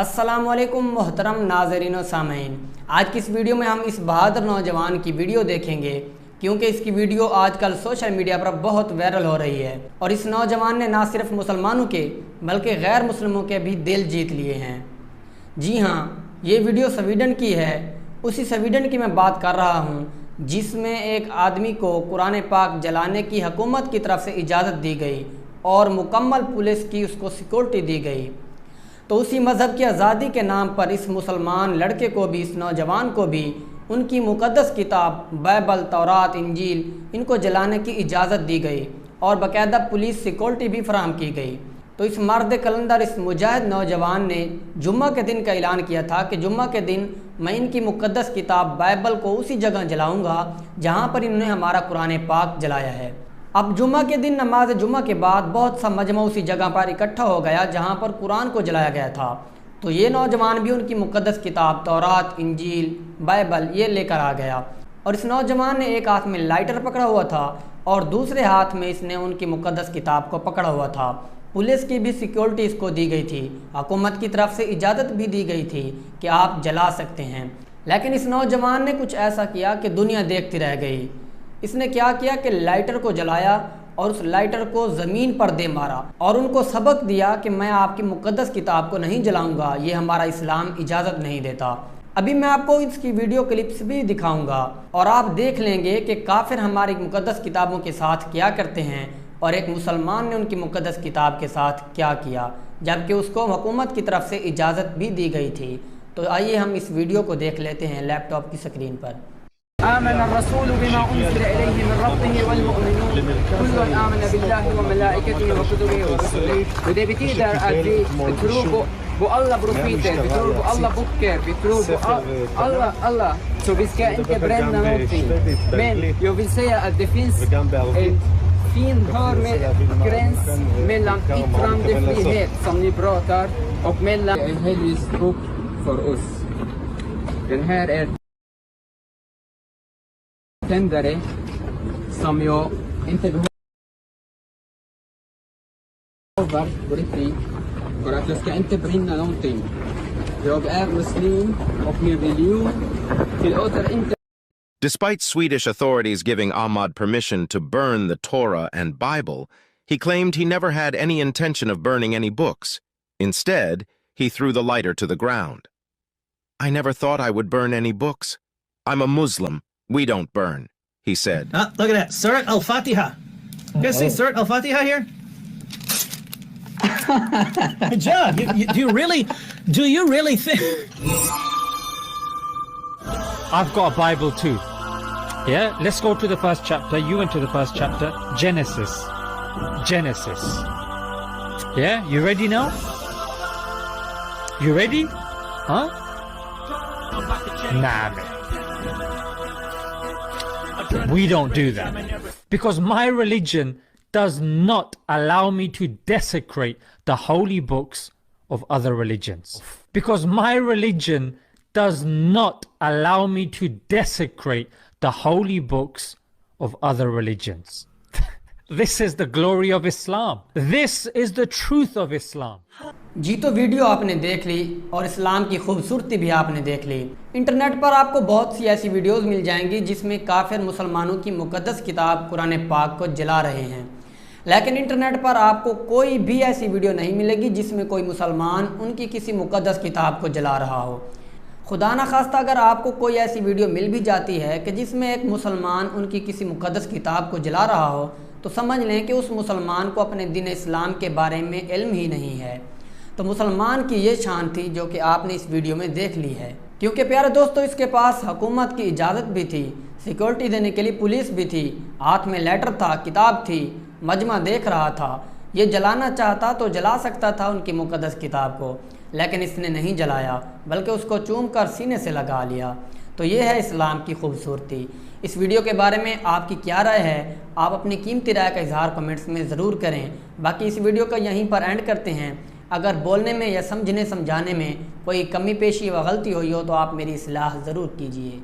अस्सलामुअलैकुम मोहतरम नाज़रीन व सामीन। आज की इस वीडियो में हम इस बहादुर नौजवान की वीडियो देखेंगे क्योंकि इसकी वीडियो आजकल सोशल मीडिया पर बहुत वायरल हो रही है और इस नौजवान ने ना सिर्फ मुसलमानों के बल्कि गैर मुस्लिमों के भी दिल जीत लिए हैं। जी हाँ, ये वीडियो स्वीडन की है। उसी स्वीडन की मैं बात कर रहा हूँ जिसमें एक आदमी को कुरान पाक जलाने की हुकूमत की तरफ से इजाज़त दी गई और मुकम्मल पुलिस की उसको सिक्योरिटी दी गई। तो उसी मज़हब की आज़ादी के नाम पर इस मुसलमान लड़के को भी, इस नौजवान को भी उनकी मुक़द्दस किताब बाइबल, तौरात, इंजील इनको जलाने की इजाज़त दी गई और बाकायदा पुलिस सिक्योरिटी भी फराहम की गई। तो इस मर्द कलंदर, इस मुजाहिद नौजवान ने जुम्मा के दिन का ऐलान किया था कि जुम्मा के दिन मैं इनकी मुक़द्दस किताब बाइबल को उसी जगह जलाऊँगा जहाँ पर इन्होंने हमारा कुरान पाक जलाया है। अब जुम्मा के दिन नमाज जुम्मा के बाद बहुत सा मजमा उसी जगह पर इकट्ठा हो गया जहाँ पर कुरान को जलाया गया था। तो ये नौजवान भी उनकी मुक़द्दस किताब तौरात, इंजील, बाइबल ये लेकर आ गया और इस नौजवान ने एक हाथ में लाइटर पकड़ा हुआ था और दूसरे हाथ में इसने उनकी मुक़द्दस किताब को पकड़ा हुआ था। पुलिस की भी सिक्योरिटी इसको दी गई थी, हुकूमत की तरफ से इजाज़त भी दी गई थी कि आप जला सकते हैं। लेकिन इस नौजवान ने कुछ ऐसा किया कि दुनिया देखती रह गई। इसने क्या किया कि लाइटर को जलाया और उस लाइटर को ज़मीन पर दे मारा और उनको सबक दिया कि मैं आपकी मुक़द्दस किताब को नहीं जलाऊंगा, ये हमारा इस्लाम इजाज़त नहीं देता। अभी मैं आपको इसकी वीडियो क्लिप्स भी दिखाऊंगा और आप देख लेंगे कि काफिर हमारी मुक़द्दस किताबों के साथ क्या करते हैं और एक मुसलमान ने उनकी मुक़द्दस किताब के साथ क्या किया, जबकि उसको हुकूमत की तरफ से इजाज़त भी दी गई थी। तो आइए हम इस वीडियो को देख लेते हैं लैपटॉप की स्क्रीन पर। آمن الرسول بما أنزل إليه من ربه والمؤمنون كل آمن بالله وملائكته وكتبه ورسله. Och det betyder att vi tror på alla profeter, vi tror på alla böcker, vi tror på alla. Så vi ska inte bränna någonting. Men jag vill säga att det finns en fin gräns mellan yttrandefrihet som ni pratar och mellan en helig bok för oss. Den här är tändare som jag inte behöver på riktigt för att jag ska inte brinna någonting. Jag är muslim och min religion tillåter inte. Despite Swedish authorities giving Ahmad permission to burn the Torah and Bible, he claimed he never had any intention of burning any books. Instead, he threw the lighter to the ground. "I never thought I would burn any books. I'm a Muslim. We don't burn," he said. Look at that. Surat al-Fatiha. You guys see Surat al-Fatiha here? Good job. Do you really think? I've got a Bible too. Yeah, let's go to the first chapter. You went to the first chapter. Genesis. Yeah, you ready now? You ready? Huh? Nah, man. We don't do that because my religion does not allow me to desecrate the holy books of other religions. Because my religion does not allow me to desecrate the holy books of other religions. This is the glory of Islam. This is the truth of Islam. जी, तो video आपने देख ली और इस्लाम की खूबसूरती भी आपने देख ली। Internet पर आपको बहुत सी ऐसी वीडियोस मिल जाएंगी जिसमें काफिर मुसलमानों की मुक़द्दस किताब कुरान पाक को जला रहे हैं, लेकिन इंटरनेट पर आपको कोई भी ऐसी वीडियो नहीं मिलेगी जिसमें कोई मुसलमान उनकी किसी मुक़द्दस किताब को जला रहा हो। खुदा न खास्ता अगर आपको कोई ऐसी वीडियो मिल भी जाती है कि जिसमें एक मुसलमान उनकी किसी मुक़द्दस किताब को जला रहा हो, तो समझ लें कि उस मुसलमान को अपने दीन इस्लाम के बारे में इल्म ही नहीं है। तो मुसलमान की ये शान थी जो कि आपने इस वीडियो में देख ली है। क्योंकि प्यारे दोस्तों, इसके पास हुकूमत की इजाज़त भी थी, सिक्योरिटी देने के लिए पुलिस भी थी, हाथ में लेटर था, किताब थी, मजमा देख रहा था। ये जलाना चाहता तो जला सकता था उनकी मुक़द्दस किताब को, लेकिन इसने नहीं जलाया बल्कि उसको चूम कर सीने से लगा लिया। तो ये है इस्लाम की खूबसूरती। इस वीडियो के बारे में आपकी क्या राय है? आप अपनी कीमती राय का इजहार कमेंट्स में ज़रूर करें। बाकी इस वीडियो को यहीं पर एंड करते हैं। अगर बोलने में या समझने समझाने में कोई कमी पेशी व गलती हुई हो तो आप मेरी इस्लाह ज़रूर कीजिए।